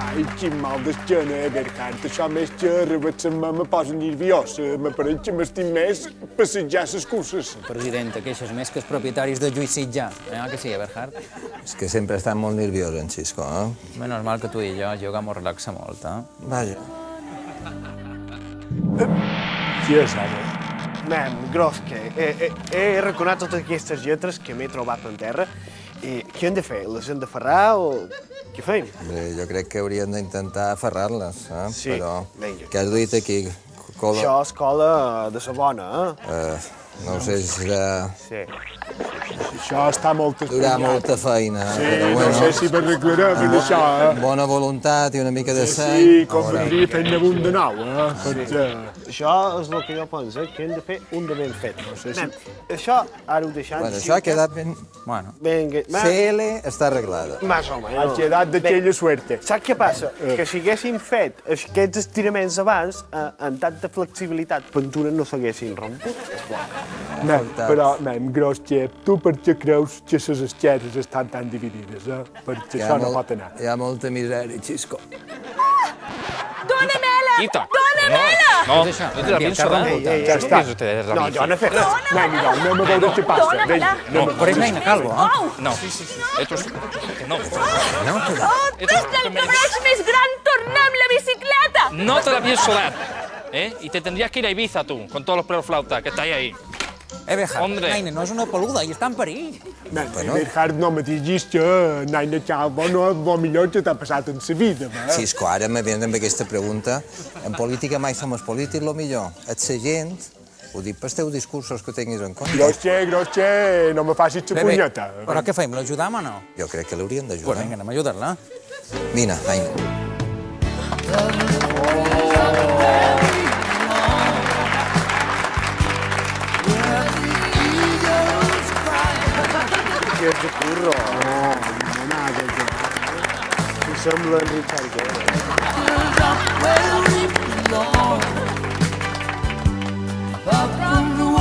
Ai, quin mal d'esquena, Bernhard. Això més que arrebatsar-me me posa nerviosa. M'apareix que m'estim més passejar les curses. President, te queixes més que els propietaris de Lluís Sitjà. Que sí, Eberhard? És que sempre està molt nerviós, en Xisco, eh? Menos mal que tu i jo jugam relaxa molt, Vaja. Qui és, ara? Nen, gros que he arraconat totes aquestes lletres que m'he trobat en terra i què hem de fer? Les hem de ferrar o què fem? Bé, jo crec que hauríem d'intentar aferrar-les, eh? Sí, Però vinga. què has dit aquí? Cola? Això és cola de sa bona, No ho sé si serà... Sí. Això està molt Durà molta feina, Sí, però no bueno. sé si m'arreglarem en això, Bona voluntat i una mica de seny. Sí, convindria fer-ne un de nou, perquè... Això és el que jo penso, que hem de fer un de ben fet. No sé si... Nen, això ara ho deixem... Bueno, això ha quedat ben... Bueno, Vinga, CL està arreglada. Más o menos. Ha quedat d'aquella suerte. Saps què passa? Que si haguéssim fet aquests estiraments abans, amb tanta flexibilitat, pintura no s'haguessin romput. Nen, però, nen, gros que tu per què creus que les esquerres estan tan dividides, Perquè això no pot anar. Hi ha molta misèria, Xisco. Dona Mela! Quita. Dona Mela! No, Què és això? no te la Aquí, pienso al carro dar. envoltat. Ja està. No, jo no he fet res. Nen, mira, anem a veure què passa. Dóna-me-la. Vinga, Però és neina calvo, No, esto es... No, Des del cabreig més gran tornem la bicicleta! no te la pienso dar. Y te tendrías que ir a Ibiza tú, con todos los pelos flautas que estáis ahí. Eberhard, Hombre. neina no és una peluda i està en perill. Nen, Bernhard, no me diguis que Naina Calvo no és el millor que t'ha passat en sa vida, Xisco, ara me venen amb aquesta pregunta. En política mai som els polítics lo millor. Ets la gent, ho dic pels teus discursos que tinguis en compte. Gros que, no me facis la punyeta. Però què fem, l'ajudam o no? Jo crec que l'hauríem Pues d'ajudar. vinga, anem a ajudar-la. Vine, Aina. Que ets de curro. No, nada. Em sembla en Richard Gere.